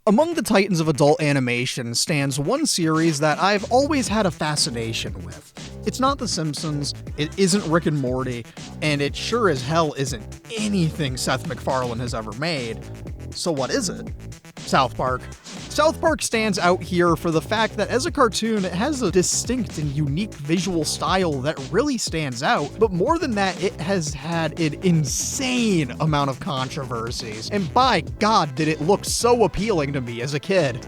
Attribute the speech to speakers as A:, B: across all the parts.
A: Among the titans of adult animation stands one series that I've always had a fascination with. It's not The Simpsons, it isn't Rick and Morty, and it sure as hell isn't anything Seth MacFarlane has ever made. So what is it? South Park. South Park stands out here for the fact that as a cartoon, it has a distinct and unique visual style that really stands out, but more than that, it has had an insane amount of controversies, and by God did it look so appealing to me as a kid.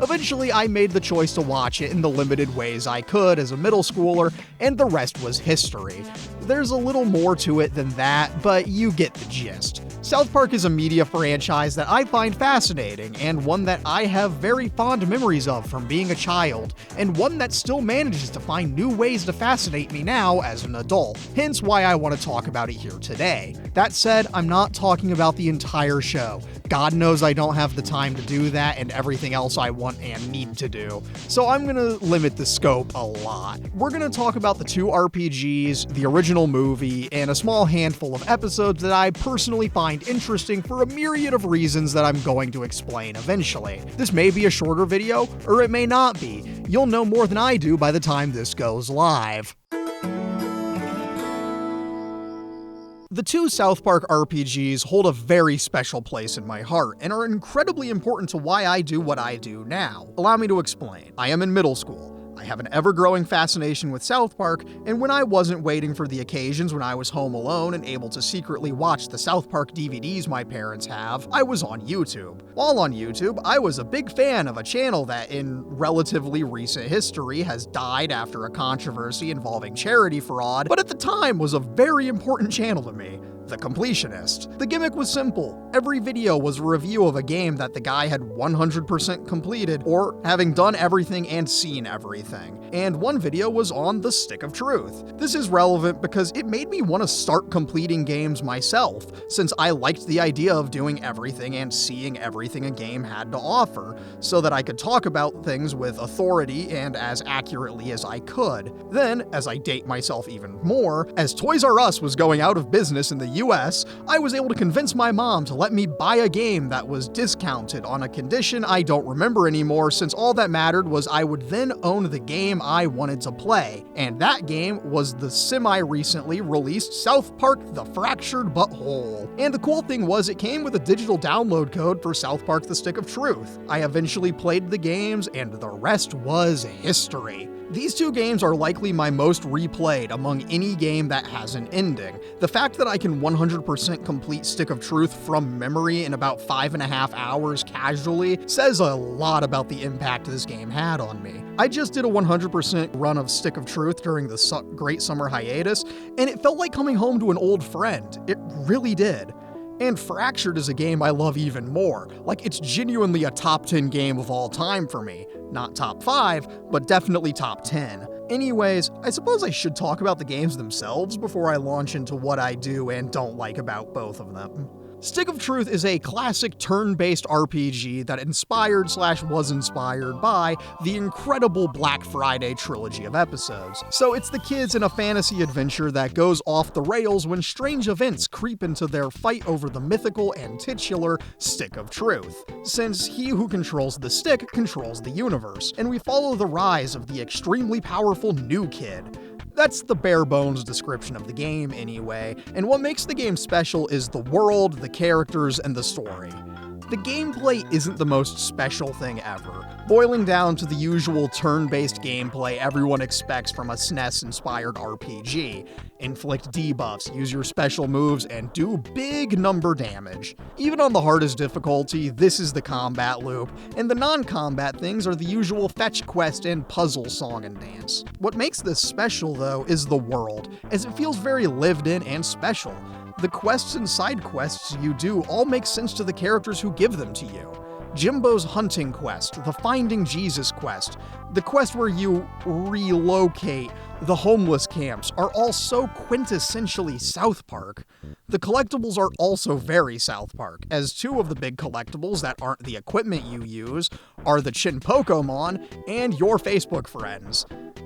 A: Eventually, I made the choice to watch it in the limited ways I could as a middle schooler, and the rest was history. There's a little more to it than that, but you get the gist. South Park is a media franchise that I find fascinating, and one that I have very fond memories of from being a child, and one that still manages to find new ways to fascinate me now as an adult, hence why I want to talk about it here today. That said, I'm not talking about the entire show. God knows I don't have the time to do that and everything else I want and need to do, so I'm gonna limit the scope a lot. We're gonna talk about the 2 RPGs, the original movie, and a small handful of episodes that I personally find interesting for a myriad of reasons that I'm going to explain eventually. This may be a shorter video, or it may not be. You'll know more than I do by the time this goes live. The 2 South Park RPGs hold a very special place in my heart and are incredibly important to why I do what I do now. Allow me to explain. I am in middle school. I have an ever-growing fascination with South Park, and when I wasn't waiting for the occasions when I was home alone and able to secretly watch the South Park DVDs my parents have, I was on YouTube. While on YouTube, I was a big fan of a channel that in relatively recent history has died after a controversy involving charity fraud, but at the time was a very important channel to me. The Completionist. The gimmick was simple. Every video was a review of a game that the guy had 100% completed, or having done everything and seen everything. And one video was on the Stick of Truth. This is relevant because it made me want to start completing games myself, since I liked the idea of doing everything and seeing everything a game had to offer, so that I could talk about things with authority and as accurately as I could. Then, as I date myself even more, as Toys R Us was going out of business in the US, I was able to convince my mom to let me buy a game that was discounted on a condition I don't remember anymore, since all that mattered was I would then own the game I wanted to play, and that game was the semi-recently released South Park: The Fractured But Whole. And the cool thing was it came with a digital download code for South Park: The Stick of Truth. I eventually played the games, and the rest was history. These 2 games are likely my most replayed among any game that has an ending. The fact that I can 100% complete Stick of Truth from memory in about 5.5 hours casually says a lot about the impact this game had on me. I just did a 100% run of Stick of Truth during the great summer hiatus, and it felt like coming home to an old friend. It really did. And Fractured is a game I love even more. Like, it's genuinely a top 10 game of all time for me. Not top 5, but definitely top 10. Anyways, I suppose I should talk about the games themselves before I launch into what I do and don't like about both of them. Stick of Truth is a classic turn-based RPG that was inspired by the incredible Black Friday trilogy of episodes. So it's the kids in a fantasy adventure that goes off the rails when strange events creep into their fight over the mythical and titular Stick of Truth, since he who controls the stick controls the universe, and we follow the rise of the extremely powerful new kid. That's the bare bones description of the game anyway, and what makes the game special is the world, the characters, and the story. The gameplay isn't the most special thing ever, boiling down to the usual turn-based gameplay everyone expects from a SNES-inspired RPG. Inflict debuffs, use your special moves, and do big number damage. Even on the hardest difficulty, this is the combat loop, and the non-combat things are the usual fetch quest and puzzle song and dance. What makes this special, though, is the world, as it feels very lived in and special. The quests and side quests you do all make sense to the characters who give them to you. Jimbo's hunting quest, the Finding Jesus quest, the quest where you relocate the homeless camps are all so quintessentially South Park. The collectibles are also very South Park, as 2 of the big collectibles that aren't the equipment you use are the Chin Pokemon and your Facebook friends.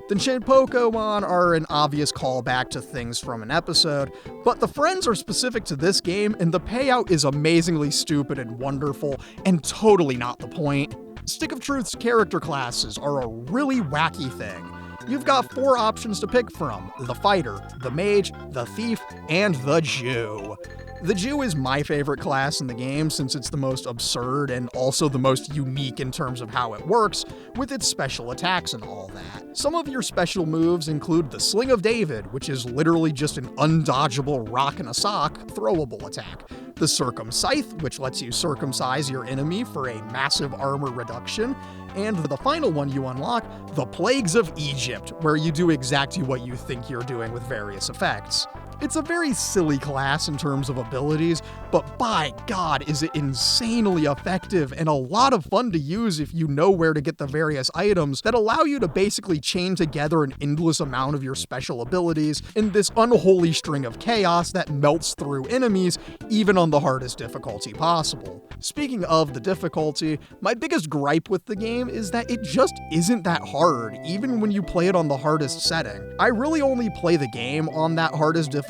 A: The Pokemon are an obvious callback to things from an episode, but the friends are specific to this game, and the payout is amazingly stupid and wonderful, and totally not the point. Stick of Truth's character classes are a really wacky thing. You've got 4 options to pick from: the fighter, the mage, the thief, and the Jew. The Jew is my favorite class in the game since it's the most absurd and also the most unique in terms of how it works, with its special attacks and all that. Some of your special moves include the Sling of David, which is literally just an undodgeable rock and a sock throwable attack. The Circumscythe, which lets you circumcise your enemy for a massive armor reduction. And the final one you unlock, the Plagues of Egypt, where you do exactly what you think you're doing with various effects. It's a very silly class in terms of abilities, but by God is it insanely effective and a lot of fun to use if you know where to get the various items that allow you to basically chain together an endless amount of your special abilities in this unholy string of chaos that melts through enemies, even on the hardest difficulty possible. Speaking of the difficulty, my biggest gripe with the game is that it just isn't that hard, even when you play it on the hardest setting. I really only play the game on that hardest difficulty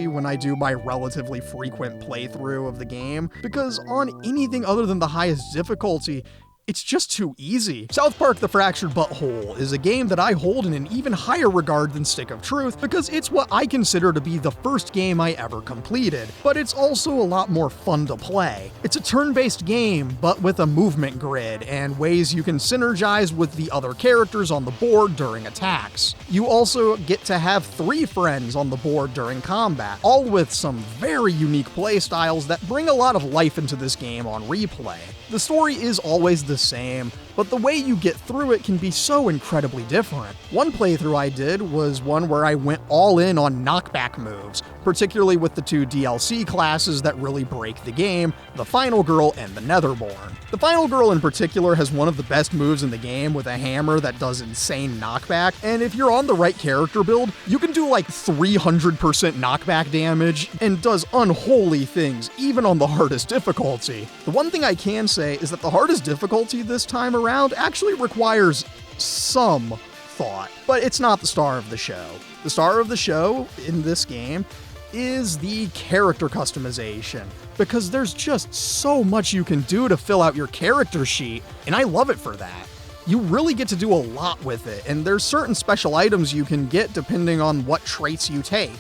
A: when I do my relatively frequent playthrough of the game, because on anything other than the highest difficulty, it's just too easy. South Park: The Fractured Butthole is a game that I hold in an even higher regard than Stick of Truth because it's what I consider to be the first game I ever completed, but it's also a lot more fun to play. It's a turn-based game, but with a movement grid and ways you can synergize with the other characters on the board during attacks. You also get to have 3 friends on the board during combat, all with some very unique playstyles that bring a lot of life into this game on replay. The story is always the same, but the way you get through it can be so incredibly different. One playthrough I did was one where I went all in on knockback moves, particularly with the 2 DLC classes that really break the game, the Final Girl and the Netherborn. The Final Girl in particular has one of the best moves in the game with a hammer that does insane knockback, and if you're on the right character build, you can do like 300% knockback damage and does unholy things even on the hardest difficulty. The one thing I can say is that the hardest difficulty this time around actually requires some thought, but it's not the star of the show. The star of the show in this game is the character customization, because there's just so much you can do to fill out your character sheet, and I love it for that. You really get to do a lot with it, and there's certain special items you can get depending on what traits you take.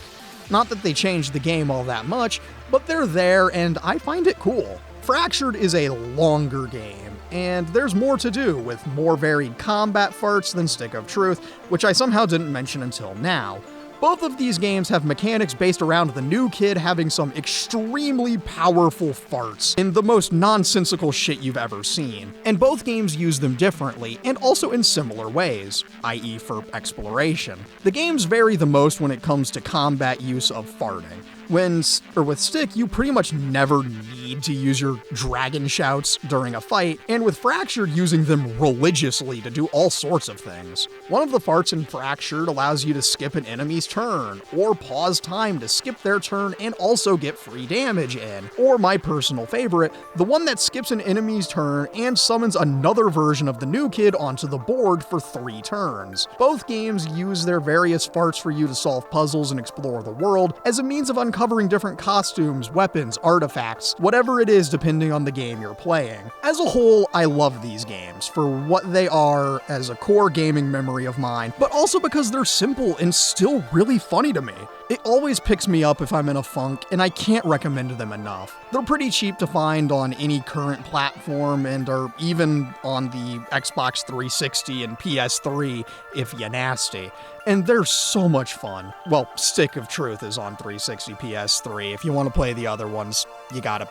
A: Not that they change the game all that much, but they're there, and I find it cool. Fractured is a longer game, and there's more to do with more varied combat farts than Stick of Truth, which I somehow didn't mention until now. Both of these games have mechanics based around the new kid having some extremely powerful farts in the most nonsensical shit you've ever seen, and both games use them differently and also in similar ways, i.e. for exploration. The games vary the most when it comes to combat use of farting. With Stick, you pretty much never need to use your dragon shouts during a fight, and with Fractured, using them religiously to do all sorts of things. One of the farts in Fractured allows you to skip an enemy's turn, or pause time to skip their turn and also get free damage in. Or my personal favorite, the one that skips an enemy's turn and summons another version of the new kid onto the board for 3 turns. Both games use their various farts for you to solve puzzles and explore the world as a means of uncovering different costumes, weapons, artifacts, whatever it is depending on the game you're playing. As a whole, I love these games for what they are as a core gaming memory of mine, but also because they're simple and still really funny to me. It always picks me up if I'm in a funk, and I can't recommend them enough. They're pretty cheap to find on any current platform and are even on the Xbox 360 and PS3 if you're nasty. And they're so much fun. Well, Stick of Truth is on 360, PS3. If you want to play the other ones, you gotta,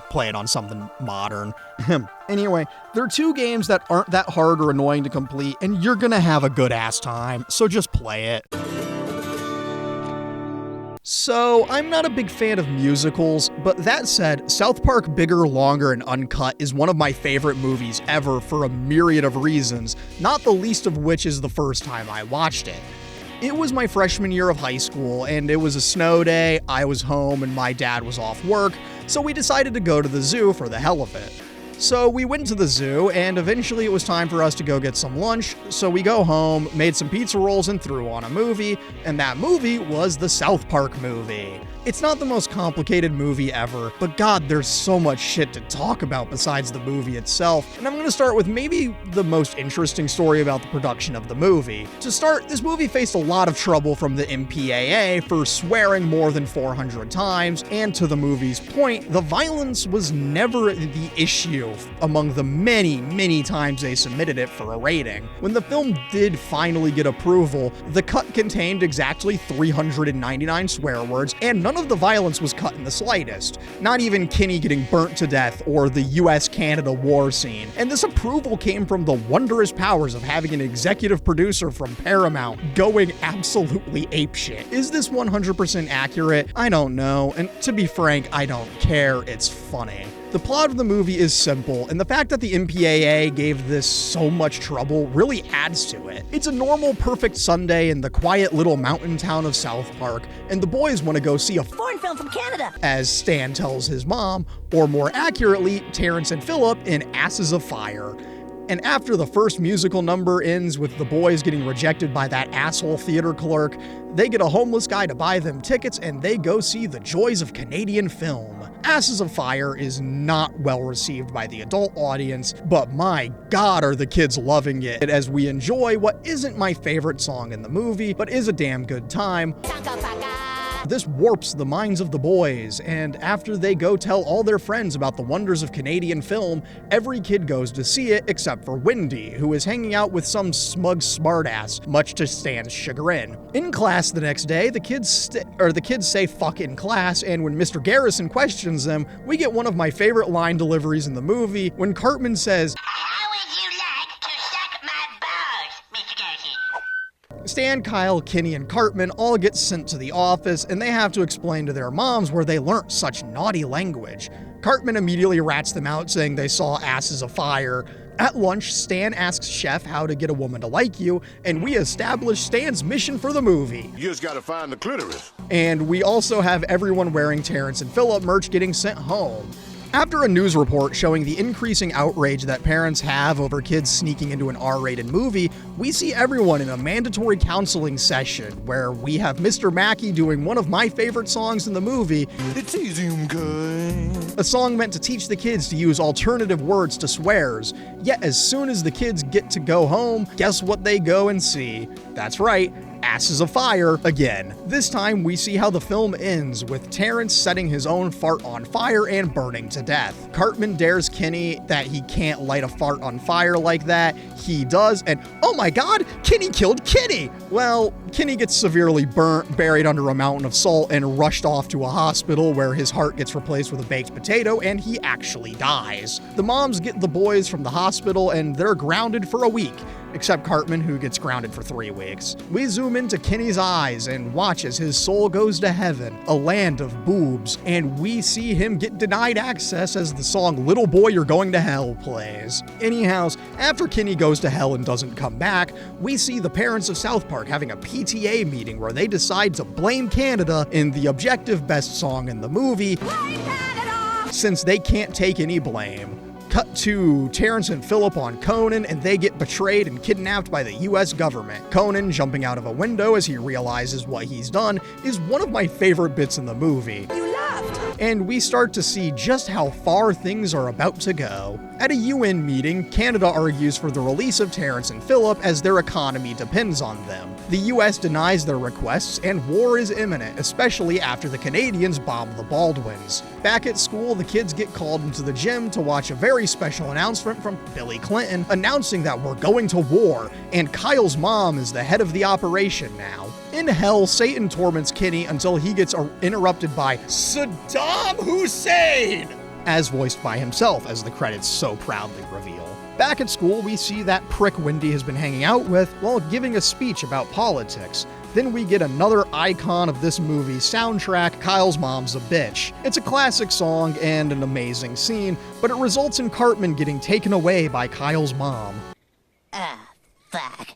A: play it on something modern. Anyway, they're 2 games that aren't that hard or annoying to complete, and you're gonna have a good ass time, so just play it. So, I'm not a big fan of musicals, but that said, South Park Bigger, Longer, and Uncut is one of my favorite movies ever for a myriad of reasons, not the least of which is the first time I watched it. It was my freshman year of high school, and it was a snow day, I was home, and my dad was off work, so we decided to go to the zoo for the hell of it. So we went to the zoo, and eventually it was time for us to go get some lunch, so we go home, made some pizza rolls, and threw on a movie, and that movie was the South Park movie. It's not the most complicated movie ever, but God, there's so much shit to talk about besides the movie itself, and I'm gonna start with maybe the most interesting story about the production of the movie. To start, this movie faced a lot of trouble from the MPAA for swearing more than 400 times, and to the movie's point, the violence was never the issue among the many times they submitted it for a rating. When the film did finally get approval, the cut contained exactly 399 swear words, and none of the violence was cut in the slightest. Not even Kenny getting burnt to death or the US-Canada war scene. And this approval came from the wondrous powers of having an executive producer from Paramount going absolutely apeshit. Is this 100% accurate? I don't know, and to be frank, I don't care. It's funny. The plot of the movie is simple, and the fact that the MPAA gave this so much trouble really adds to it. It's a normal, perfect Sunday in the quiet little mountain town of South Park, and the boys want to go see a
B: foreign film from Canada,
A: as Stan tells his mom, or more accurately, Terrence and Phillip in Asses of Fire. And after the first musical number ends with the boys getting rejected by that asshole theater clerk, they get a homeless guy to buy them tickets and they go see the joys of Canadian film. Asses of Fire is not well received by the adult audience, but my God are the kids loving it as we enjoy what isn't my favorite song in the movie, but is a damn good time. This warps the minds of the boys, and after they go tell all their friends about the wonders of Canadian film, every kid goes to see it except for Wendy, who is hanging out with some smug smartass, much to Stan's chagrin. In class the next day, the kids say fuck in class, and when Mr. Garrison questions them, we get one of my favorite line deliveries in the movie when Cartman says,
B: "How would you like to suck my balls, Mr. Garrison?"
A: Stan, Kyle, Kenny, and Cartman all get sent to the office, and they have to explain to their moms where they learnt such naughty language. Cartman immediately rats them out, saying they saw Asses of Fire. At lunch, Stan asks Chef how to get a woman to like you, and we establish Stan's mission for the movie.
C: You just gotta find the clitoris.
A: And we also have everyone wearing Terrence and Phillip merch getting sent home. After a news report showing the increasing outrage that parents have over kids sneaking into an R-rated movie, we see everyone in a mandatory counseling session where we have Mr. Mackey doing one of my favorite songs in the movie,
C: It's easy, good.
A: a song meant to teach the kids to use alternative words to swears. Yet as soon as the kids get to go home, guess what they go and see? That's right, Asses of Fire again. This time we see how the film ends with Terrence setting his own fart on fire and burning to death. Cartman dares Kenny that he can't light a fart on fire like that. He does, and oh my God, Kenny killed Kenny! Well, Kenny gets severely burnt, buried under a mountain of salt, and rushed off to a hospital where his heart gets replaced with a baked potato and he actually dies. The moms get the boys from the hospital and they're grounded for a week. Except Cartman, who gets grounded for 3 weeks. We zoom into Kenny's eyes and watch as his soul goes to heaven, a land of boobs, and we see him get denied access as the song Little Boy You're Going to Hell plays. Anyhow, after Kenny goes to hell and doesn't come back, we see the parents of South Park having a PTA meeting where they decide to blame Canada in the objective best song in the movie,
B: Blame Canada!
A: since they can't take any blame. Cut to Terrence and Phillip on Conan, and they get betrayed and kidnapped by the US government. Conan, jumping out of a window as he realizes what he's done, is one of my favorite bits in the movie.
B: You laughed!
A: And we start to see just how far things are about to go. At a UN meeting, Canada argues for the release of Terrence and Phillip as their economy depends on them. The US denies their requests, and war is imminent, especially after the Canadians bomb the Baldwins. Back at school, the kids get called into the gym to watch a very special announcement from Billy Clinton announcing that we're going to war, and Kyle's mom is the head of the operation now. In hell, Satan torments Kenny until he gets interrupted by Saddam Hussein, as voiced by himself, as the credits so proudly reveal. Back at school, we see that prick Wendy has been hanging out with while giving a speech about politics. Then we get another icon of this movie's soundtrack, Kyle's Mom's a Bitch. It's a classic song and an amazing scene, but it results in Cartman getting taken away by Kyle's mom.
B: Ah, fuck.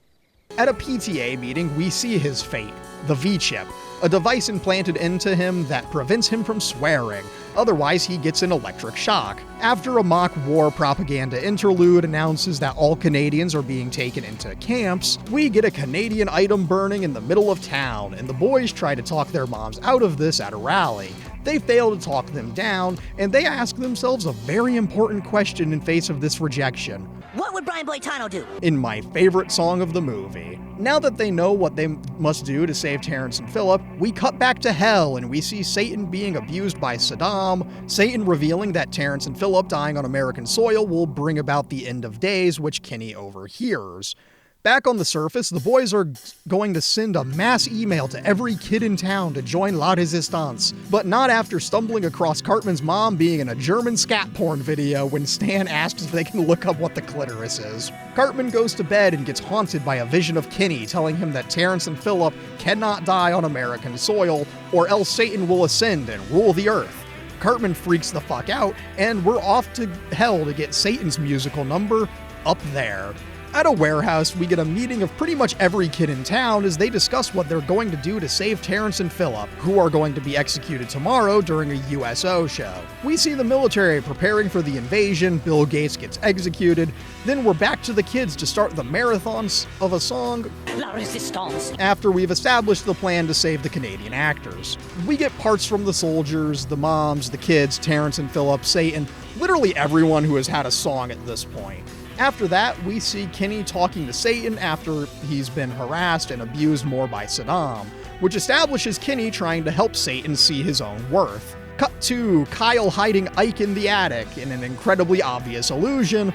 A: At a PTA meeting, we see his fate, the V-chip, a device implanted into him that prevents him from swearing, otherwise he gets an electric shock. After a mock war propaganda interlude announces that all Canadians are being taken into camps, we get a Canadian item burning in the middle of town, and the boys try to talk their moms out of this at a rally. They fail to talk them down, and they ask themselves a very important question in face of this rejection.
B: What would Brian Boitano do?
A: In my favorite song of the movie. Now that they know what they must do to save Terrence and Philip, we cut back to hell and we see Satan being abused by Saddam, Satan revealing that Terrence and Philip dying on American soil will bring about the end of days, which Kenny overhears. Back on the surface, the boys are going to send a mass email to every kid in town to join La Resistance, but not after stumbling across Cartman's mom being in a German scat porn video when Stan asks if they can look up what the clitoris is. Cartman goes to bed and gets haunted by a vision of Kenny telling him that Terrence and Philip cannot die on American soil, or else Satan will ascend and rule the earth. Cartman freaks the fuck out, and we're off to hell to get Satan's musical number, Up There. At a warehouse, we get a meeting of pretty much every kid in town as they discuss what they're going to do to save Terrence and Philip, who are going to be executed tomorrow during a USO show. We see the military preparing for the invasion, Bill Gates gets executed, then we're back to the kids to start the marathons of a song
B: La Resistance.
A: after we've established the plan to save the Canadian actors. We get parts from the soldiers, the moms, the kids, Terrence and Philip, Satan, literally everyone who has had a song at this point. After that, we see Kenny talking to Satan after he's been harassed and abused more by Saddam, which establishes Kenny trying to help Satan see his own worth. Cut to Kyle hiding Ike in the attic in an incredibly obvious illusion,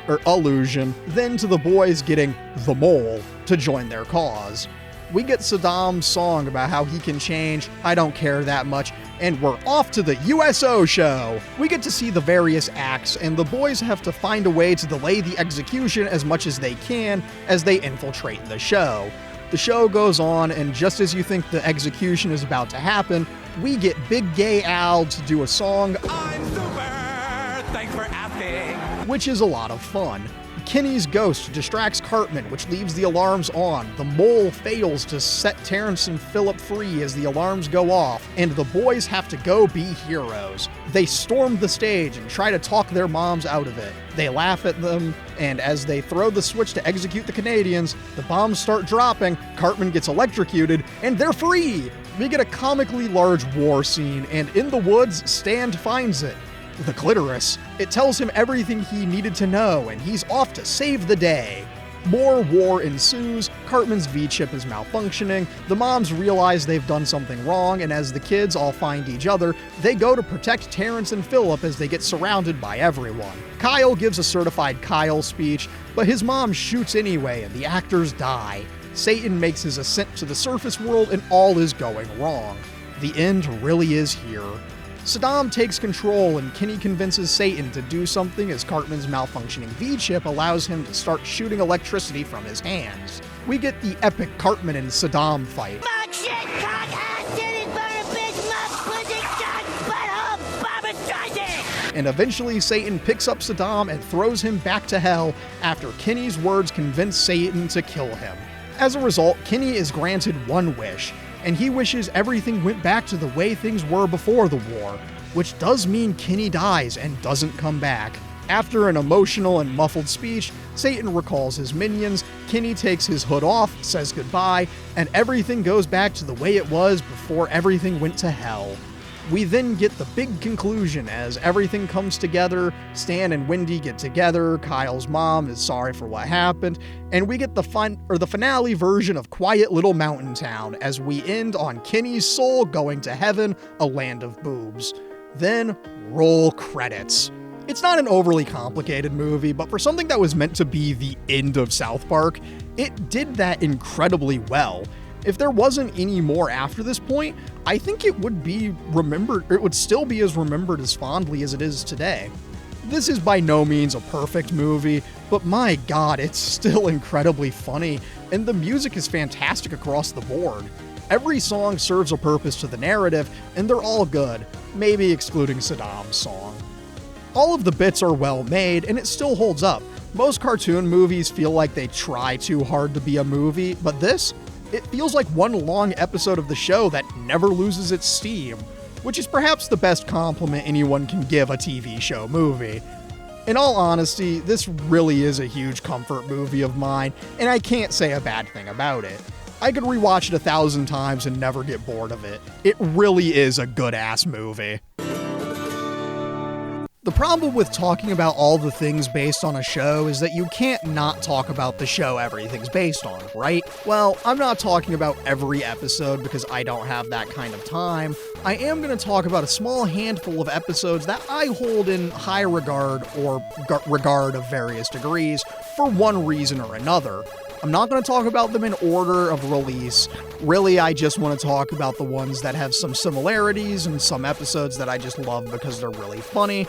A: then to the boys getting the mole to join their cause. We get Saddam's song about how he can change, I don't care that much, and we're off to the USO show. We get to see the various acts, and the boys have to find a way to delay the execution as much as they can as they infiltrate the show. The show goes on, and just as you think the execution is about to happen, we get Big Gay Al to do a song,
D: I'm super, thanks for asking.
A: which is a lot of fun. Kenny's ghost distracts Cartman, which leaves the alarms on. The mole fails to set Terrence and Philip free as the alarms go off, and the boys have to go be heroes. They storm the stage and try to talk their moms out of it. They laugh at them, and as they throw the switch to execute the Canadians, the bombs start dropping, Cartman gets electrocuted, and they're free! We get a comically large war scene, and in the woods, Stan finds it. The clitoris. It tells him everything he needed to know, and he's off to save the day. More war ensues, Cartman's V-chip is malfunctioning, the moms realize they've done something wrong, and as the kids all find each other, they go to protect Terrence and Philip as they get surrounded by everyone. Kyle gives a certified Kyle speech, but his mom shoots anyway, and the actors die. Satan makes his ascent to the surface world, and all is going wrong. The end really is here. Saddam takes control and Kenny convinces Satan to do something as Cartman's malfunctioning V-chip allows him to start shooting electricity from his hands. We get the epic Cartman and Saddam fight.
B: Fuck, shit, cock, ass, titties, butter, bitch, muck, pussy, cock, butthole, Barbra Streisand.
A: And eventually Satan picks up Saddam and throws him back to hell after Kenny's words convince Satan to kill him. As a result, Kenny is granted one wish, and he wishes everything went back to the way things were before the war, which does mean Kenny dies and doesn't come back. After an emotional and muffled speech, Satan recalls his minions, Kenny takes his hood off, says goodbye, and everything goes back to the way it was before everything went to hell. We then get the big conclusion as everything comes together, Stan and Wendy get together, Kyle's mom is sorry for what happened, and we get the finale version of Quiet Little Mountain Town as we end on Kenny's soul going to heaven, a land of boobs. Then, roll credits. It's not an overly complicated movie, but for something that was meant to be the end of South Park, it did that incredibly well. If there wasn't any more after this point, I think it would be remembered, or it would still be as remembered as fondly as it is today. This is by no means a perfect movie, but my god, it's still incredibly funny, and the music is fantastic across the board. Every song serves a purpose to the narrative, and they're all good, maybe excluding Saddam's song. All of the bits are well made, and it still holds up. Most cartoon movies feel like they try too hard to be a movie, but this, it feels like one long episode of the show that never loses its steam, which is perhaps the best compliment anyone can give a TV show movie. In all honesty, this really is a huge comfort movie of mine, and I can't say a bad thing about it. I could rewatch it 1,000 times and never get bored of it. It really is a good-ass movie. The problem with talking about all the things based on a show is that you can't not talk about the show everything's based on, right? Well, I'm not talking about every episode because I don't have that kind of time. I am going to talk about a small handful of episodes that I hold in high regard or regard of various degrees for one reason or another. I'm not going to talk about them in order of release. Really, I just want to talk about the ones that have some similarities and some episodes that I just love because they're really funny.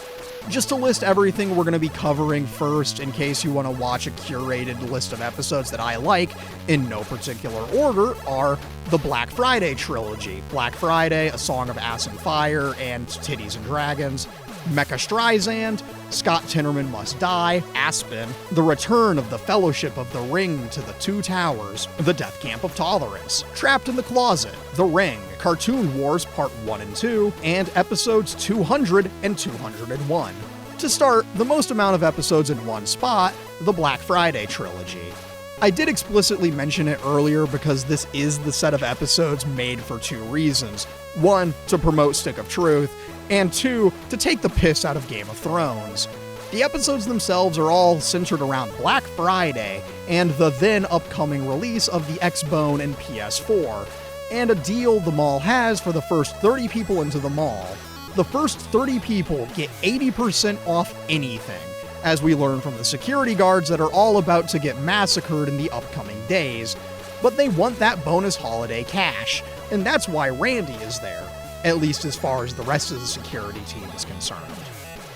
A: Just to list everything we're going to be covering first, in case you want to watch a curated list of episodes that I like, in no particular order, are the Black Friday trilogy. Black Friday, A Song of Ass and Fire, and Titties and Dragons. Mecha Streisand, Scott Tinnerman Must Die, Aspen, The Return of the Fellowship of the Ring to the Two Towers, The Death Camp of Tolerance, Trapped in the Closet, The Ring, Cartoon Wars Part 1 and 2, and episodes 200 and 201. To start, the most amount of episodes in one spot, the Black Friday trilogy. I did explicitly mention it earlier because this is the set of episodes made for two reasons. One, to promote Stick of Truth, and two, to take the piss out of Game of Thrones. The episodes themselves are all centered around Black Friday and the then upcoming release of the Xbone and PS4, and a deal the mall has for the first 30 people into the mall. The first 30 people get 80% off anything, as we learn from the security guards that are all about to get massacred in the upcoming days. But they want that bonus holiday cash, and that's why Randy is there. At least as far as the rest of the security team is concerned.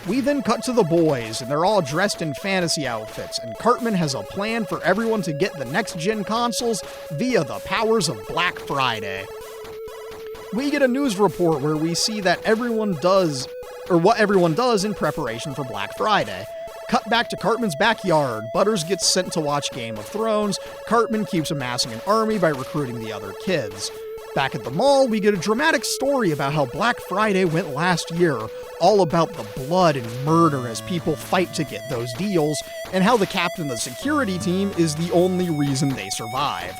A: We then cut to the boys, and they're all dressed in fantasy outfits, and Cartman has a plan for everyone to get the next-gen consoles via the powers of Black Friday. We get a news report where we see that what everyone does in preparation for Black Friday. Cut back to Cartman's backyard. Butters gets sent to watch Game of Thrones. Cartman keeps amassing an army by recruiting the other kids. Back at the mall, we get a dramatic story about how Black Friday went last year, all about the blood and murder as people fight to get those deals, and how the captain of the security team is the only reason they survived.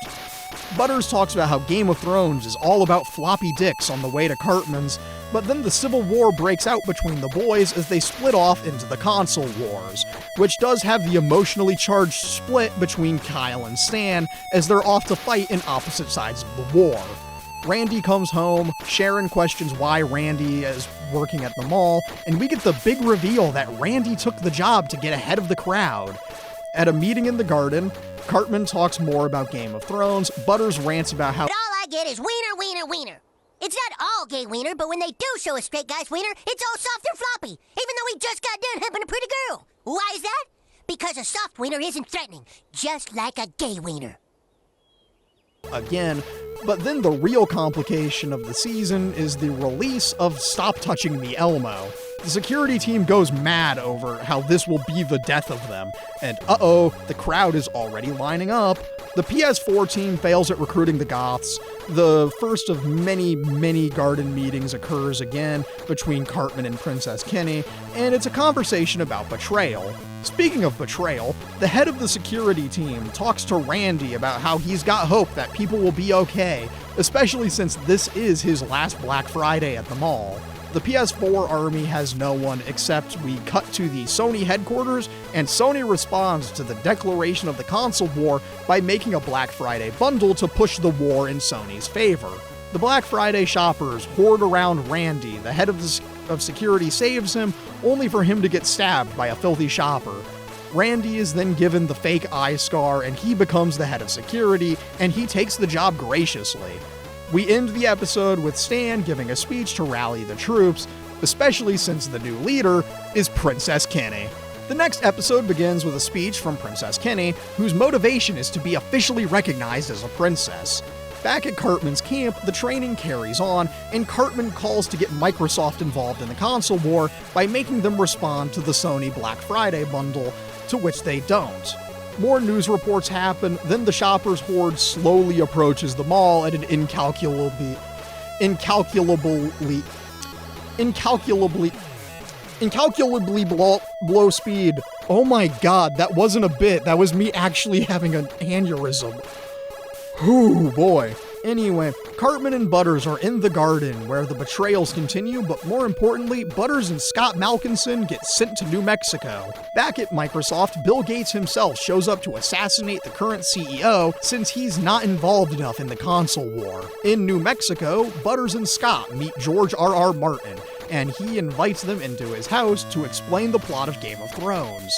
A: Butters talks about how Game of Thrones is all about floppy dicks on the way to Cartman's, but then the civil war breaks out between the boys as they split off into the console wars, which does have the emotionally charged split between Kyle and Stan as they're off to fight in opposite sides of the war. Randy comes home, Sharon questions why Randy is working at the mall, and we get the big reveal that Randy took the job to get ahead of the crowd. At a meeting in the garden, Cartman talks more about Game of Thrones, Butters rants about how
B: But all I get is wiener, wiener, wiener. It's not all gay wiener, but when they do show a straight guy's wiener, it's all soft and floppy, even though he just got done humping a pretty girl. Why is that? Because a soft wiener isn't threatening, just like a gay wiener.
A: again, but then the real complication of the season is the release of Stop Touching Me Elmo. The security team goes mad over how this will be the death of them, and the crowd is already lining up. The PS4 team fails at recruiting the Goths. The first of many, many garden meetings occurs again between Cartman and Princess Kenny, and it's a conversation about betrayal. Speaking of betrayal, the head of the security team talks to Randy about how he's got hope that people will be okay, especially since this is his last Black Friday at the mall. The PS4 army has no one except we cut to the Sony headquarters, and Sony responds to the declaration of the console war by making a Black Friday bundle to push the war in Sony's favor. The Black Friday shoppers hoard around Randy. The head of security saves him, only for him to get stabbed by a filthy shopper. Randy is then given the fake eye scar, and he becomes the head of security, and he takes the job graciously. We end the episode with Stan giving a speech to rally the troops, especially since the new leader is Princess Kenny. The next episode begins with a speech from Princess Kenny, whose motivation is to be officially recognized as a princess. Back at Cartman's camp, the training carries on, and Cartman calls to get Microsoft involved in the console war by making them respond to the Sony Black Friday bundle, to which they don't. More news reports happen, then the shoppers' horde slowly approaches the mall at an incalculably blow speed. Oh my god, that wasn't a bit. That was me actually having an aneurysm. Whew, boy. Anyway, Cartman and Butters are in the garden where the betrayals continue, but more importantly, Butters and Scott Malkinson get sent to New Mexico. Back at Microsoft, Bill Gates himself shows up to assassinate the current CEO since he's not involved enough in the console war. In New Mexico, Butters and Scott meet George R.R. Martin, and he invites them into his house to explain the plot of Game of Thrones.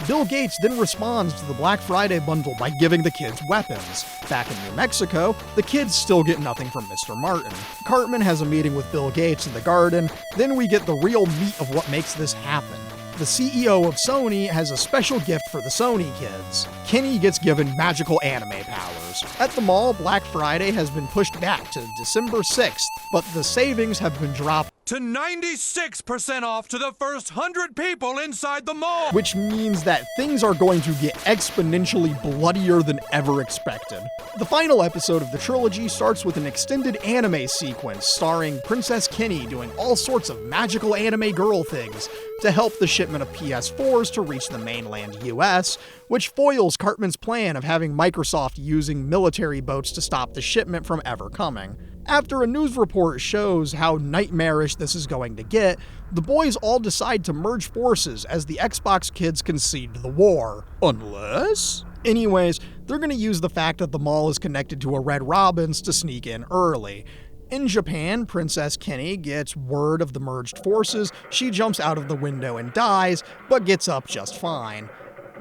A: Bill Gates then responds to the Black Friday bundle by giving the kids weapons. Back in New Mexico, the kids still get nothing from Mr. Martin. Cartman has a meeting with Bill Gates in the garden, then we get the real meat of what makes this happen. The CEO of Sony has a special gift for the Sony kids. Kenny gets given magical anime powers. At the mall, Black Friday has been pushed back to December 6th, but the savings have been dropped
D: To 96% off to the first 100 people inside the mall.
A: which means that things are going to get exponentially bloodier than ever expected. The final episode of the trilogy starts with an extended anime sequence starring Princess Kenny doing all sorts of magical anime girl things to help the shipment of PS4s to reach the mainland US, which foils Cartman's plan of having Microsoft using military boats to stop the shipment from ever coming. After a news report shows how nightmarish this is going to get, the boys all decide to merge forces as the Xbox kids concede the war. Unless? Anyways, they're gonna use the fact that the mall is connected to a Red Robin's to sneak in early. In Japan, Princess Kenny gets word of the merged forces, she jumps out of the window and dies, but gets up just fine.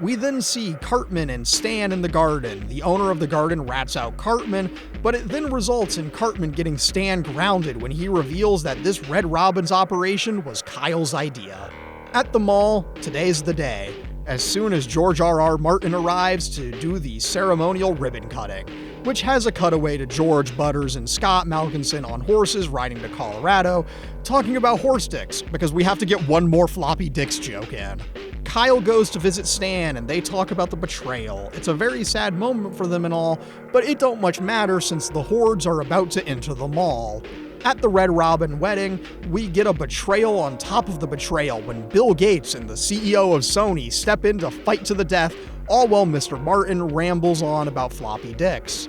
A: We then see Cartman and Stan in the garden. The owner of the garden rats out Cartman, but it then results in Cartman getting Stan grounded when he reveals that this Red Robin's operation was Kyle's idea. At the mall, today's the day. As soon as George R.R. Martin arrives to do the ceremonial ribbon cutting, which has a cutaway to George, Butters, and Scott Malkinson on horses riding to Colorado, talking about horse dicks, because we have to get one more floppy dicks joke in. Kyle goes to visit Stan and they talk about the betrayal. It's a very sad moment for them and all, but it don't much matter since the hordes are about to enter the mall. At the Red Robin wedding, we get a betrayal on top of the betrayal when Bill Gates and the CEO of Sony step in to fight to the death, all while Mr. Martin rambles on about floppy dicks.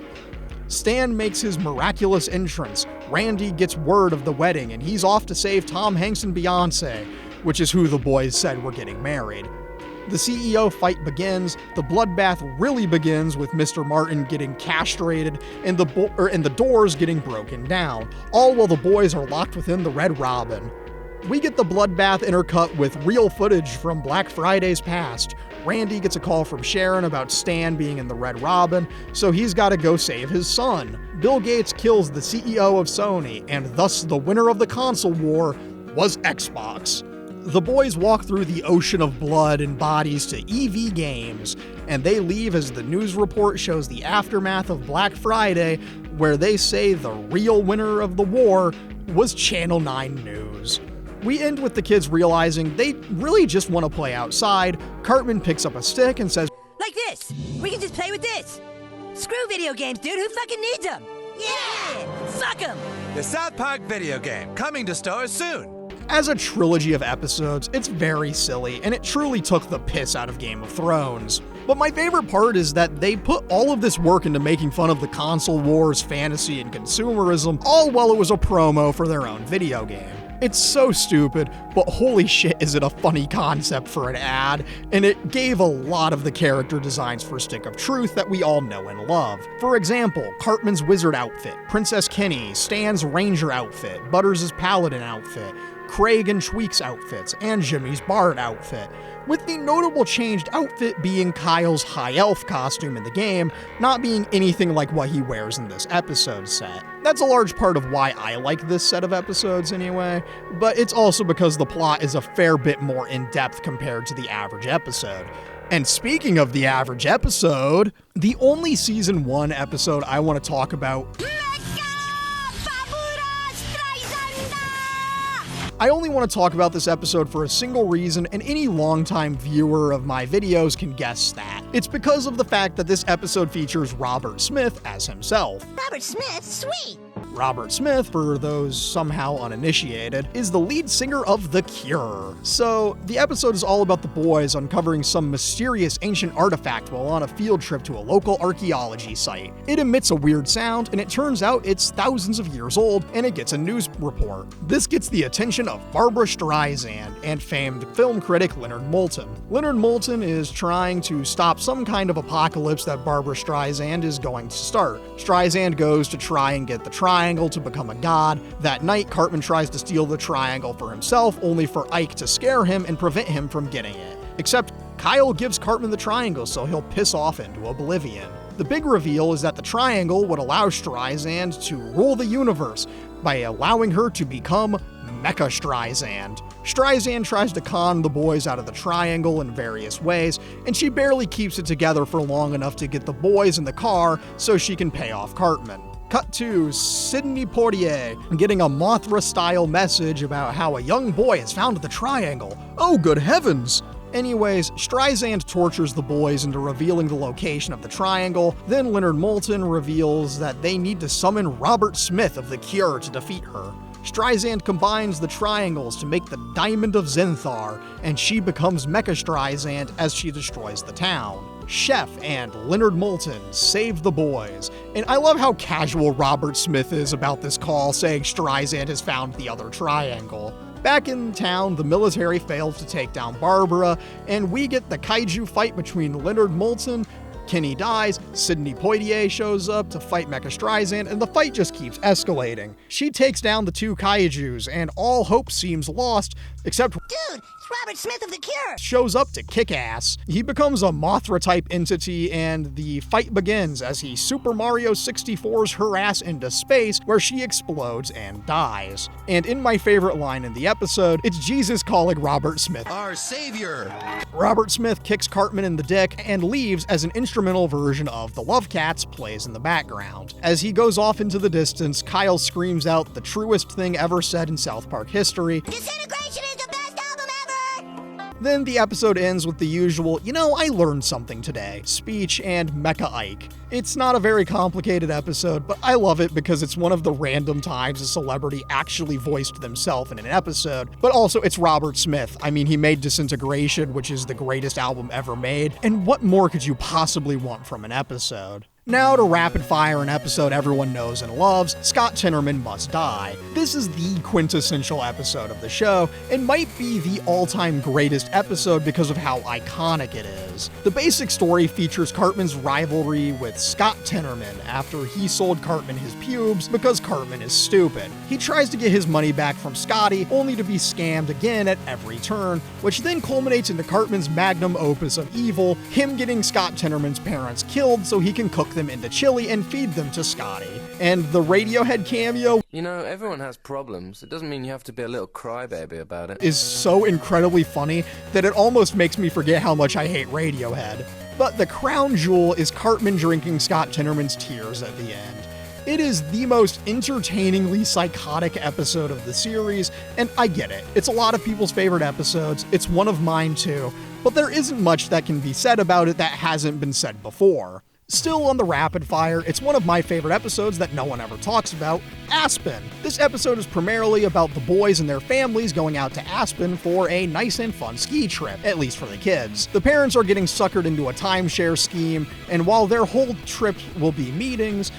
A: Stan makes his miraculous entrance, Randy gets word of the wedding, and he's off to save Tom Hanks and Beyonce, which is who the boys said were getting married. The CEO fight begins, the bloodbath really begins with Mr. Martin getting castrated and the doors getting broken down, all while the boys are locked within the Red Robin. We get the bloodbath intercut with real footage from Black Friday's past. Randy gets a call from Sharon about Stan being in the Red Robin, so he's got to go save his son. Bill Gates kills the CEO of Sony, and thus the winner of the console war was Xbox. The boys walk through the ocean of blood and bodies to EV Games, and they leave as the news report shows the aftermath of Black Friday, where they say the real winner of the war was Channel 9 News. We end with the kids realizing they really just want to play outside. Cartman picks up a stick and says,
E: Like this! We can just play with this! Screw video games, dude! Who fucking needs them? Yeah! Fuck them!
D: The South Park video game, coming to stores soon.
A: As a trilogy of episodes, it's very silly, and it truly took the piss out of Game of Thrones. But my favorite part is that they put all of this work into making fun of the console wars, fantasy, and consumerism, all while it was a promo for their own video game. It's so stupid, but holy shit is it a funny concept for an ad, and it gave a lot of the character designs for Stick of Truth that we all know and love. For example, Cartman's wizard outfit, Princess Kenny, Stan's ranger outfit, Butters' paladin outfit, Craig and Tweek's outfits, and Jimmy's bard outfit, with the notable changed outfit being Kyle's high elf costume in the game, not being anything like what he wears in this episode set. That's a large part of why I like this set of episodes anyway, but it's also because the plot is a fair bit more in-depth compared to the average episode. And speaking of the average episode, the only Season 1 episode I want to talk about I only want to talk about this episode for a single reason, and any longtime viewer of my videos can guess that. It's because of the fact that this episode features Robert Smith as himself.
B: Robert Smith? Sweet!
A: Robert Smith, for those somehow uninitiated, is the lead singer of The Cure. So, the episode is all about the boys uncovering some mysterious ancient artifact while on a field trip to a local archaeology site. It emits a weird sound, and it turns out it's thousands of years old, and it gets a news report. This gets the attention of Barbra Streisand and famed film critic Leonard Moulton. Leonard Moulton is trying to stop some kind of apocalypse that Barbra Streisand is going to start. Streisand goes to try and get the triangle to become a god. That night, Cartman tries to steal the triangle for himself, only for Ike to scare him and prevent him from getting it. Except Kyle gives Cartman the triangle, so he'll piss off into oblivion. The big reveal is that the triangle would allow Streisand to rule the universe by allowing her to become Mecha Streisand. Streisand tries to con the boys out of the triangle in various ways, and she barely keeps it together for long enough to get the boys in the car so she can pay off Cartman. Cut to Sidney Poitier getting a Mothra-style message about how a young boy has found the triangle. Oh, good heavens! Anyways, Streisand tortures the boys into revealing the location of the triangle. Then Leonard Moulton reveals that they need to summon Robert Smith of The Cure to defeat her. Streisand combines the triangles to make the Diamond of Zenthar, and she becomes Mecha Streisand as she destroys the town. Chef and Leonard Moulton save the boys, and I love how casual Robert Smith is about this call, saying Streisand has found the other triangle. Back in town, the military fails to take down Barbara, and we get the kaiju fight between Leonard Moulton. Kenny dies, Sidney Poitier shows up to fight Mecha Streisand, and the fight just keeps escalating. She takes down the two kaijus, and all hope seems lost, except
B: Dude, it's Robert Smith of The Cure!
A: Shows up to kick ass. He becomes a Mothra-type entity, and the fight begins as he Super Mario 64s her ass into space, where she explodes and dies. And in my favorite line in the episode, it's Jesus calling Robert Smith
F: Our savior!
A: Robert Smith kicks Cartman in the dick and leaves as an instrumental version of The Love Cats plays in the background. As he goes off into the distance, Kyle screams out the truest thing ever said in South Park history.
B: Disintegration is the best album ever!
A: Then the episode ends with the usual, I learned something today, speech and Mecha Ike. It's not a very complicated episode, but I love it because it's one of the random times a celebrity actually voiced themselves in an episode, but also it's Robert Smith. I mean, he made Disintegration, which is the greatest album ever made, and what more could you possibly want from an episode? Now to rapid fire an episode everyone knows and loves, Scott Tenorman Must Die. This is the quintessential episode of the show, and might be the all-time greatest episode because of how iconic it is. The basic story features Cartman's rivalry with Scott Tenorman after he sold Cartman his pubes because Cartman is stupid. He tries to get his money back from Scotty, only to be scammed again at every turn, which then culminates into Cartman's magnum opus of evil, him getting Scott Tenorman's parents killed so he can cook them into chili and feed them to Scotty. And the Radiohead cameo,
G: everyone has problems. It doesn't mean you have to be a little crybaby about it.
A: Is so incredibly funny that it almost makes me forget how much I hate Radiohead. But the crown jewel is Cartman drinking Scott Tenorman's tears at the end. It is the most entertainingly psychotic episode of the series, and I get it. It's a lot of people's favorite episodes. It's one of mine too, but there isn't much that can be said about it that hasn't been said before. Still on the rapid fire, it's one of my favorite episodes that no one ever talks about, Aspen. This episode is primarily about the boys and their families going out to Aspen for a nice and fun ski trip, at least for the kids. The parents are getting suckered into a timeshare scheme, and while their whole trip will be meetings,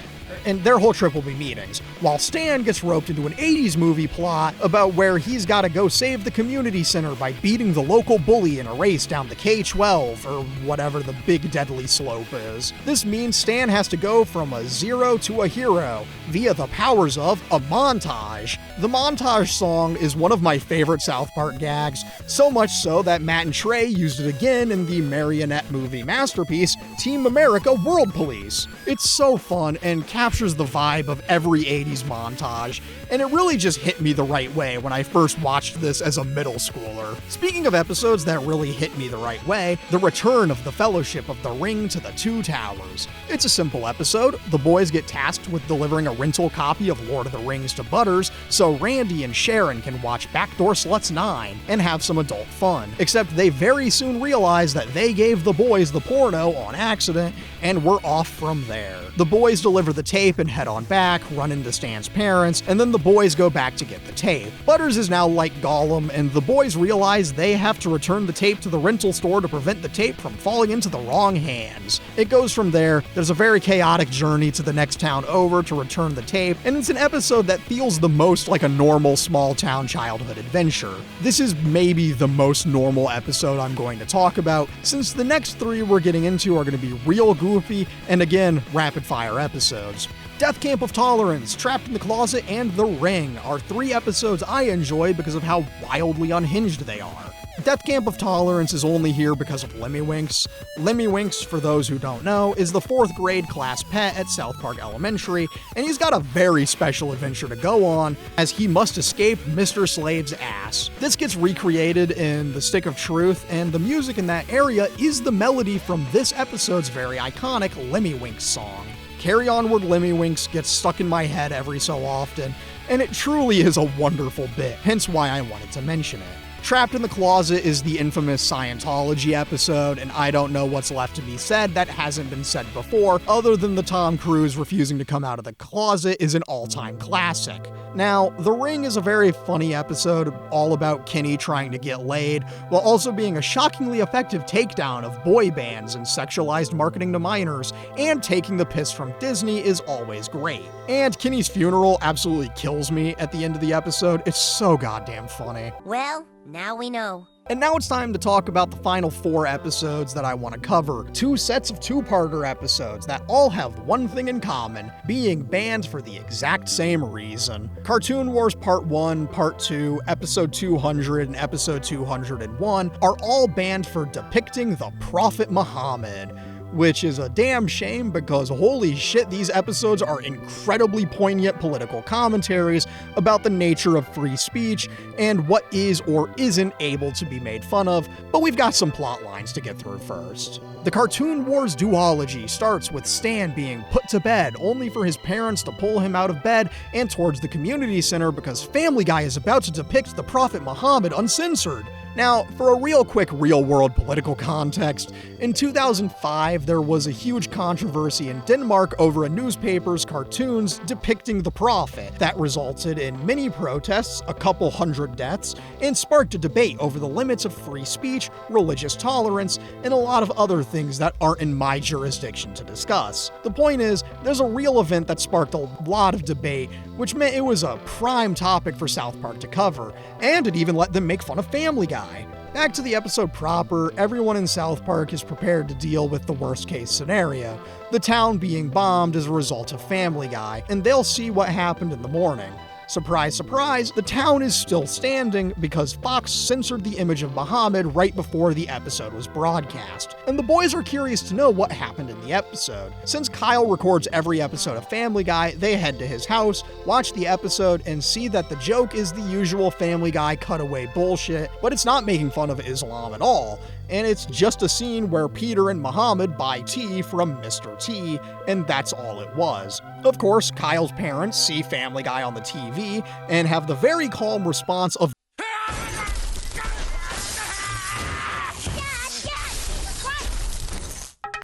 A: while Stan gets roped into an 80s movie plot about where he's got to go save the community center by beating the local bully in a race down the K-12, or whatever the big deadly slope is. This means Stan has to go from a zero to a hero via the powers of a montage. The montage song is one of my favorite South Park gags, so much so that Matt and Trey used it again in the marionette movie masterpiece, Team America World Police. It's so fun and captures the vibe of every 80s montage, and it really just hit me the right way when I first watched this as a middle schooler. Speaking of episodes that really hit me the right way, the return of the Fellowship of the Ring to the Two Towers. It's a simple episode. The boys get tasked with delivering a rental copy of Lord of the Rings to Butters, so so Randy and Sharon can watch Backdoor Sluts 9 and have some adult fun. Except they very soon realize that they gave the boys the porno on accident, and we're off from there. The boys deliver the tape and head on back, run into Stan's parents, and then the boys go back to get the tape. Butters is now like Gollum, and the boys realize they have to return the tape to the rental store to prevent the tape from falling into the wrong hands. It goes from there. There's a very chaotic journey to the next town over to return the tape, and it's an episode that feels the most like a normal small-town childhood adventure. This is maybe the most normal episode I'm going to talk about, since the next three we're getting into are going to be real goofy and, again, rapid-fire episodes. Death Camp of Tolerance, Trapped in the Closet, and The Ring are three episodes I enjoy because of how wildly unhinged they are. Death Camp of Tolerance is only here because of Lemmy-Winks. Lemmy-Winks, for those who don't know, is the 4th grade class pet at South Park Elementary, and he's got a very special adventure to go on as he must escape Mr. Slade's ass. This gets recreated in The Stick of Truth, and the music in that area is the melody from this episode's very iconic Lemmy-Winks song. Carry Onward Lemmy-Winks gets stuck in my head every so often, and it truly is a wonderful bit, hence why I wanted to mention it. Trapped in the Closet is the infamous Scientology episode, and I don't know what's left to be said that hasn't been said before, other than the Tom Cruise refusing to come out of the closet is an all-time classic. Now, The Ring is a very funny episode, all about Kenny trying to get laid, while also being a shockingly effective takedown of boy bands and sexualized marketing to minors, and taking the piss from Disney is always great. And Kenny's funeral absolutely kills me at the end of the episode. It's so goddamn funny.
B: Well, now we know.
A: And now it's time to talk about the final 4 episodes that I want to cover. 2 sets of 2-parter episodes that all have one thing in common, being banned for the exact same reason. Cartoon Wars Part 1, Part 2, Episode 200, and Episode 201 are all banned for depicting the Prophet Muhammad, which is a damn shame because holy shit, these episodes are incredibly poignant political commentaries about the nature of free speech and what is or isn't able to be made fun of, but we've got some plot lines to get through first. The Cartoon Wars duology starts with Stan being put to bed only for his parents to pull him out of bed and towards the community center because Family Guy is about to depict the Prophet Muhammad uncensored. Now, for a real quick real-world political context, in 2005 there was a huge controversy in Denmark over a newspaper's cartoons depicting the Prophet that resulted in many protests, a couple hundred deaths, and sparked a debate over the limits of free speech, religious tolerance, and a lot of other things that aren't in my jurisdiction to discuss. The point is, there's a real event that sparked a lot of debate, which meant it was a prime topic for South Park to cover, and it even let them make fun of Family Guy. Back to the episode proper, everyone in South Park is prepared to deal with the worst case scenario, the town being bombed as a result of Family Guy, and they'll see what happened in the morning. Surprise, surprise, the town is still standing because Fox censored the image of Muhammad right before the episode was broadcast. And the boys are curious to know what happened in the episode. Since Kyle records every episode of Family Guy, they head to his house, watch the episode, and see that the joke is the usual Family Guy cutaway bullshit, but it's not making fun of Islam at all. And it's just a scene where Peter and Muhammad buy tea from Mr. T, and that's all it was. Of course, Kyle's parents see Family Guy on the TV and have the very calm response of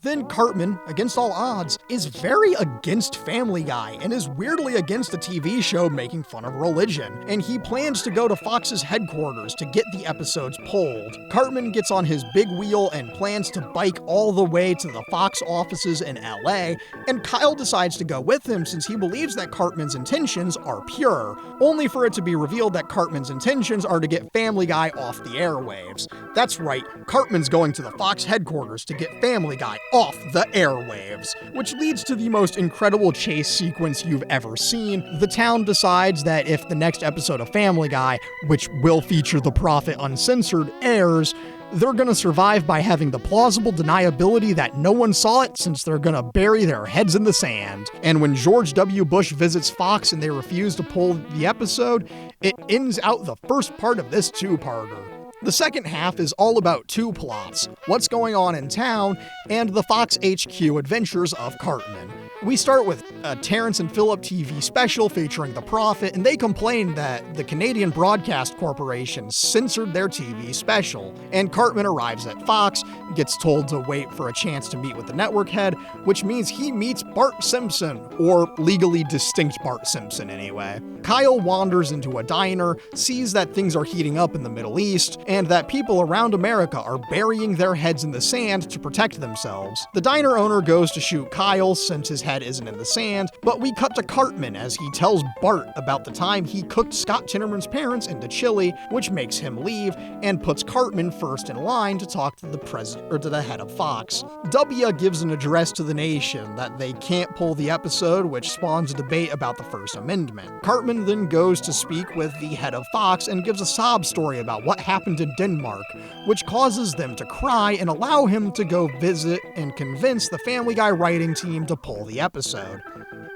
A: Then Cartman, against all odds, is very against Family Guy and is weirdly against the TV show making fun of religion, and he plans to go to Fox's headquarters to get the episodes pulled. Cartman gets on his big wheel and plans to bike all the way to the Fox offices in LA, and Kyle decides to go with him since he believes that Cartman's intentions are pure, only for it to be revealed that Cartman's intentions are to get Family Guy off the airwaves. That's right, Cartman's going to the Fox headquarters to get Family Guy off the airwaves, which leads to the most incredible chase sequence you've ever seen. The town decides that if the next episode of Family Guy, which will feature the Prophet uncensored, airs, they're gonna survive by having the plausible deniability that no one saw it since they're gonna bury their heads in the sand. And when George W. Bush visits Fox and they refuse to pull the episode, it ends out the first part of this 2-parter. The second half is all about 2 plots, what's going on in town, and the Fox HQ adventures of Cartman. We start with a Terrence and Phillip TV special featuring the Prophet, and they complain that the Canadian Broadcast Corporation censored their TV special. And Cartman arrives at Fox, gets told to wait for a chance to meet with the network head, which means he meets Bart Simpson, or legally distinct Bart Simpson anyway. Kyle wanders into a diner, sees that things are heating up in the Middle East, and that people around America are burying their heads in the sand to protect themselves. The diner owner goes to shoot Kyle since his head isn't in the sand, but we cut to Cartman as he tells Bart about the time he cooked Scott Tinnerman's parents into chili, which makes him leave and puts Cartman first in line to talk to the president or to the head of Fox. W gives an address to the nation that they can't pull the episode, which spawns a debate about the First Amendment. Cartman then goes to speak with the head of Fox and gives a sob story about what happened in Denmark, which causes them to cry and allow him to go visit and convince the Family Guy writing team to pull the episode.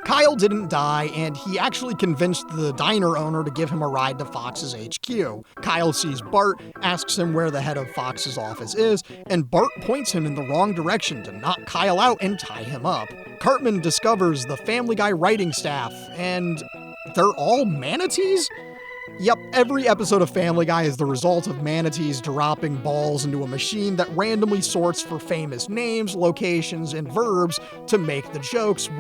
A: Kyle didn't die, and he actually convinced the diner owner to give him a ride to Fox's HQ. Kyle sees Bart, asks him where the head of Fox's office is, and Bart points him in the wrong direction to knock Kyle out and tie him up. Cartman discovers the Family Guy writing staff, and they're all manatees? Yep, every episode of Family Guy is the result of manatees dropping balls into a machine that randomly sorts for famous names, locations, and verbs to make the jokes.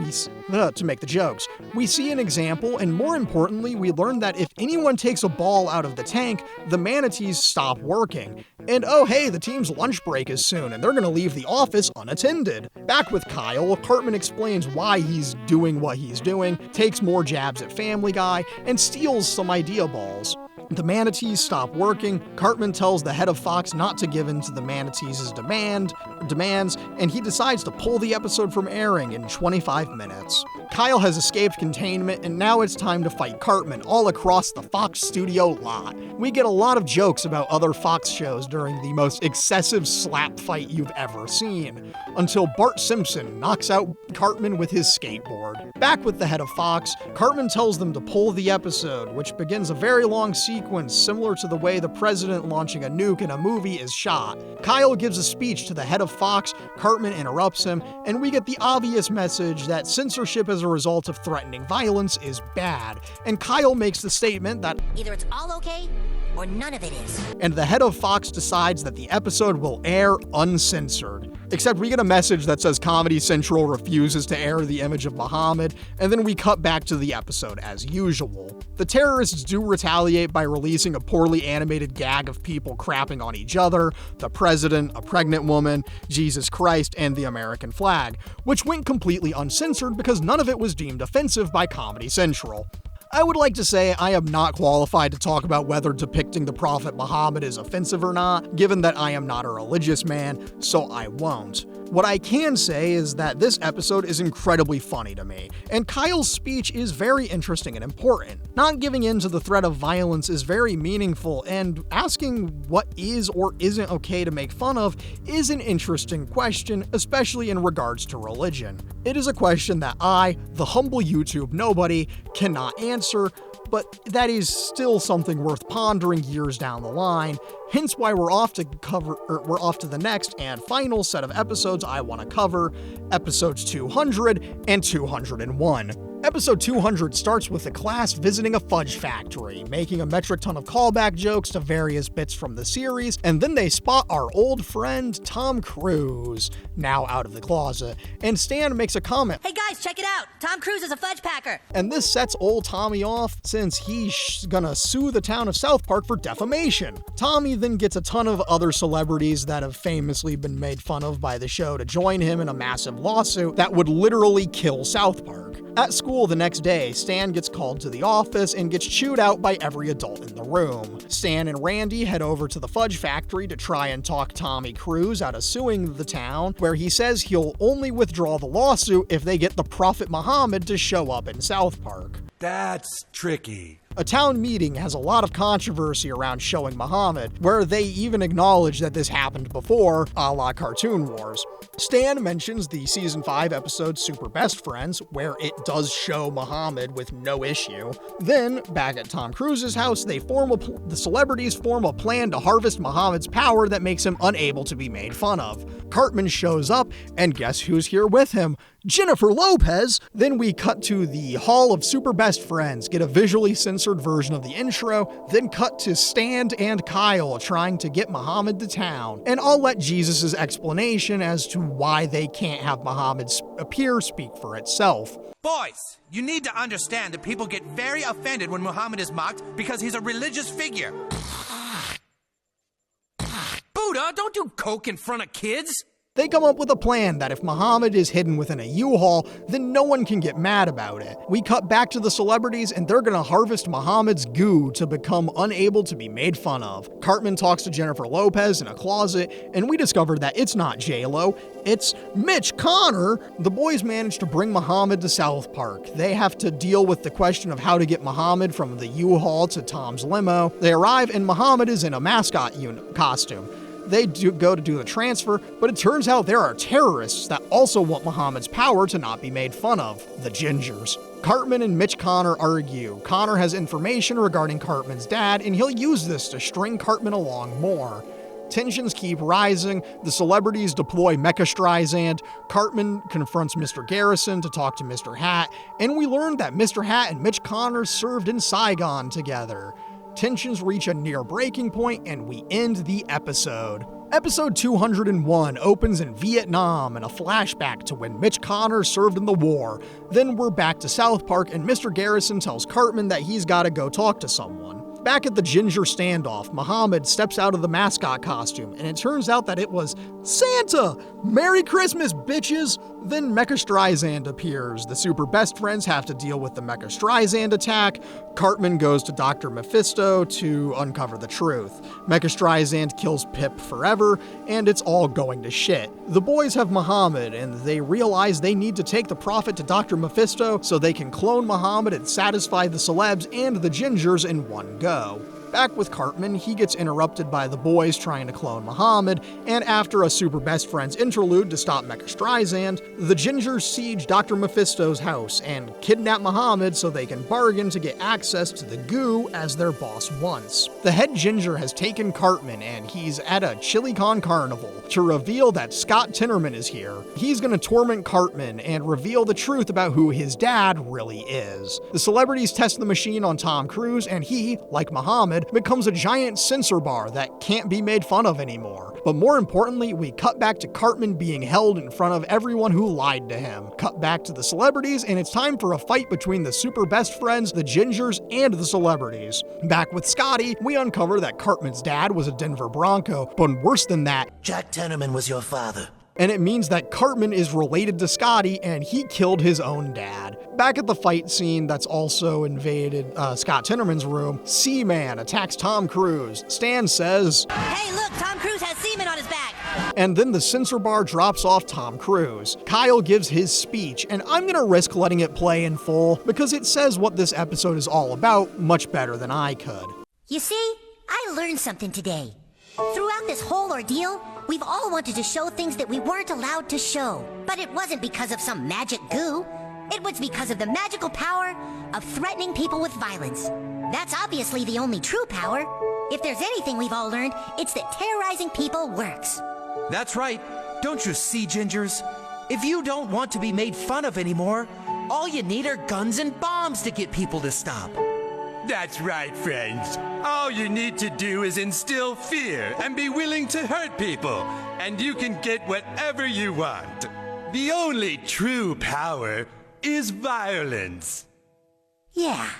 A: We see an example, and more importantly, we learn that if anyone takes a ball out of the tank, the manatees stop working. And oh hey, the team's lunch break is soon, and they're gonna leave the office unattended. Back with Kyle, Cartman explains why he's doing what he's doing, takes more jabs at Family Guy, and steals some idea balls. The manatees stop working. Cartman tells the head of Fox not to give in to the manatees' demands, and he decides to pull the episode from airing in 25 minutes. Kyle has escaped containment, and now it's time to fight Cartman all across the Fox studio lot. We get a lot of jokes about other Fox shows during the most excessive slap fight you've ever seen, until Bart Simpson knocks out Cartman with his skateboard. Back with the head of Fox, Cartman tells them to pull the episode, which begins a very long sequence similar to the way the president launching a nuke in a movie is shot. Kyle gives a speech to the head of Fox, Cartman interrupts him, and we get the obvious message that censorship as a result of threatening violence is bad, and Kyle makes the statement that
B: either it's all okay or none of it is.
A: And the head of Fox decides that the episode will air uncensored. Except we get a message that says Comedy Central refuses to air the image of Muhammad, and then we cut back to the episode as usual. The terrorists do retaliate by releasing a poorly animated gag of people crapping on each other, the president, a pregnant woman, Jesus Christ, and the American flag, which went completely uncensored because none of it was deemed offensive by Comedy Central. I would like to say I am not qualified to talk about whether depicting the Prophet Muhammad is offensive or not, given that I am not a religious man, so I won't. What I can say is that this episode is incredibly funny to me, and Kyle's speech is very interesting and important. Not giving in to the threat of violence is very meaningful, and asking what is or isn't okay to make fun of is an interesting question, especially in regards to religion. It is a question that I, the humble YouTube nobody, cannot answer, but that is still something worth pondering years down the line, hence why we're off to the next and final set of episodes I want to cover, episodes 200 and 201. Episode 200 starts with the class visiting a fudge factory, making a metric ton of callback jokes to various bits from the series, and then they spot our old friend Tom Cruise, now out of the closet, and Stan makes a comment.
E: Hey guys, check it out! Tom Cruise is a fudge packer!
A: And this sets old Tommy off since he's gonna sue the town of South Park for defamation. Tommy then gets a ton of other celebrities that have famously been made fun of by the show to join him in a massive lawsuit that would literally kill South Park. At school the next day, Stan gets called to the office and gets chewed out by every adult in the room. Stan and Randy head over to the fudge factory to try and talk Tommy Cruise out of suing the town, where he says he'll only withdraw the lawsuit if they get the Prophet Muhammad to show up in South Park.
D: That's tricky.
A: A town meeting has a lot of controversy around showing Muhammad, where they even acknowledge that this happened before, a la Cartoon Wars. Stan mentions the Season 5 episode Super Best Friends, where it does show Muhammad with no issue. Then, back at Tom Cruise's house, the celebrities form a plan to harvest Muhammad's power that makes him unable to be made fun of. Cartman shows up, and guess who's here with him? Jennifer Lopez! Then we cut to the Hall of Super Best Friends, get a visually censored version of the intro, then cut to Stan and Kyle trying to get Muhammad to town. And I'll let Jesus' explanation as to why they can't have Muhammad's appear speak for itself.
D: Boys, you need to understand that people get very offended when Muhammad is mocked because he's a religious figure. Buddha, don't do coke in front of kids!
A: They come up with a plan that if Muhammad is hidden within a U-Haul, then no one can get mad about it. We cut back to the celebrities and they're gonna harvest Muhammad's goo to become unable to be made fun of. Cartman talks to Jennifer Lopez in a closet, and we discover that it's not J-Lo, it's Mitch Connor. The boys manage to bring Muhammad to South Park. They have to deal with the question of how to get Muhammad from the U-Haul to Tom's limo. They arrive and Muhammad is in a mascot costume. They go to do the transfer, but it turns out there are terrorists that also want Muhammad's power to not be made fun of, the Gingers. Cartman and Mitch Connor argue. Connor has information regarding Cartman's dad, and he'll use this to string Cartman along more. Tensions keep rising, the celebrities deploy Mecha Streisand, Cartman confronts Mr. Garrison to talk to Mr. Hat, and we learn that Mr. Hat and Mitch Connor served in Saigon together. Tensions reach a near breaking point, and we end the episode. Episode 201 opens in Vietnam in a flashback to when Mitch Connor served in the war. Then we're back to South Park, and Mr. Garrison tells Cartman that he's gotta go talk to someone. Back at the Ginger standoff, Muhammad steps out of the mascot costume, and it turns out that it was Santa! Merry Christmas, bitches! Then Mecha Streisand appears. The Super Best Friends have to deal with the Mecha Streisand attack. Cartman goes to Dr. Mephisto to uncover the truth. Mecha Streisand kills Pip forever, and it's all going to shit. The boys have Muhammad, and they realize they need to take the prophet to Dr. Mephisto so they can clone Muhammad and satisfy the celebs and the Gingers in one go. Back with Cartman, he gets interrupted by the boys trying to clone Muhammad, and after a Super Best Friends interlude to stop Mecha Streisand, the Gingers siege Dr. Mephisto's house and kidnap Muhammad so they can bargain to get access to the goo as their boss wants. The head Ginger has taken Cartman, and he's at a ChiliCon carnival to reveal that Scott Tinnerman is here. He's gonna torment Cartman and reveal the truth about who his dad really is. The celebrities test the machine on Tom Cruise, and he, like Muhammad, becomes a giant censor bar that can't be made fun of anymore. But more importantly, we cut back to Cartman being held in front of everyone who lied to him. Cut back to the celebrities, and it's time for a fight between the Super Best Friends, the Gingers, and the celebrities. Back with Scotty, we uncover that Cartman's dad was a Denver Bronco, but worse than that,
F: Jack Tennerman was your father.
A: And it means that Cartman is related to Scotty, and he killed his own dad. Back at the fight scene that's also invaded Scott Tinnerman's room, Seaman attacks Tom Cruise. Stan says,
E: Hey, look, Tom Cruise has semen on his back.
A: And then the censor bar drops off Tom Cruise. Kyle gives his speech, and I'm gonna risk letting it play in full because it says what this episode is all about much better than I could.
B: You see, I learned something today. Throughout this whole ordeal, we've all wanted to show things that we weren't allowed to show. But it wasn't because of some magic goo. It was because of the magical power of threatening people with violence. That's obviously the only true power. If there's anything we've all learned, it's that terrorizing people works.
D: That's right. Don't you see, Gingers? If you don't want to be made fun of anymore, all you need are guns and bombs to get people to stop.
H: That's right, friends. All you need to do is instill fear and be willing to hurt people, and you can get whatever you want. The only true power is violence.
B: Yeah.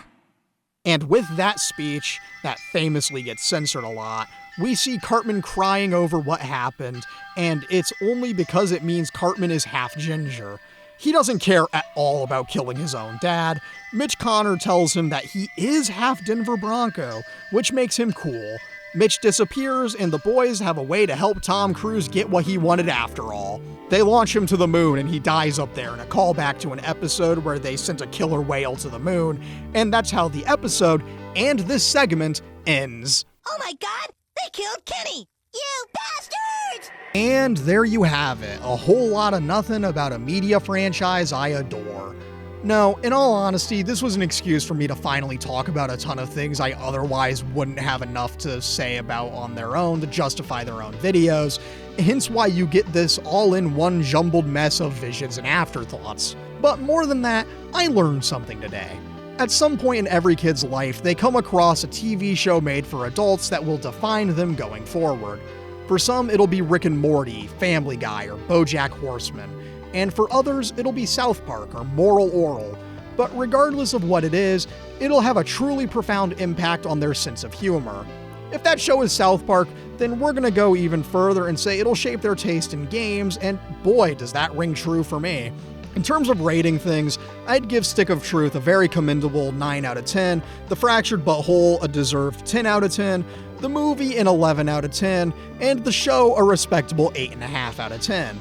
A: And with that speech, that famously gets censored a lot, we see Cartman crying over what happened, and it's only because it means Cartman is half Ginger. He doesn't care at all about killing his own dad. Mitch Connor tells him that he is half Denver Bronco, which makes him cool. Mitch disappears, and the boys have a way to help Tom Cruise get what he wanted after all. They launch him to the moon, and he dies up there in a callback to an episode where they sent a killer whale to the moon, and that's how the episode and this segment ends.
E: Oh my god, they killed Kenny!
B: You bastards!
A: And there you have it, a whole lot of nothing about a media franchise I adore. No, in all honesty, this was an excuse for me to finally talk about a ton of things I otherwise wouldn't have enough to say about on their own to justify their own videos, hence why you get this all-in-one jumbled mess of visions and afterthoughts. But more than that, I learned something today. At some point in every kid's life, they come across a TV show made for adults that will define them going forward. For some, it'll be Rick and Morty, Family Guy, or BoJack Horseman. And for others, it'll be South Park or Moral Oral. But regardless of what it is, it'll have a truly profound impact on their sense of humor. If that show is South Park, then we're gonna go even further and say it'll shape their taste in games, and boy, does that ring true for me. In terms of rating things, I'd give Stick of Truth a very commendable 9 out of 10, The Fractured But Whole a deserved 10 out of 10, the movie an 11 out of 10, and the show a respectable 8.5 out of 10.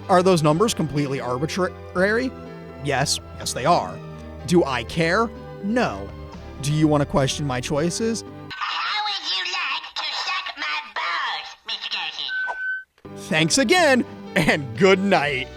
A: Are those numbers completely arbitrary? Yes, they are. Do I care? No. Do you want to question my choices?
B: How would you like to suck my balls, Mr. Garcia?
A: Thanks again, and good night.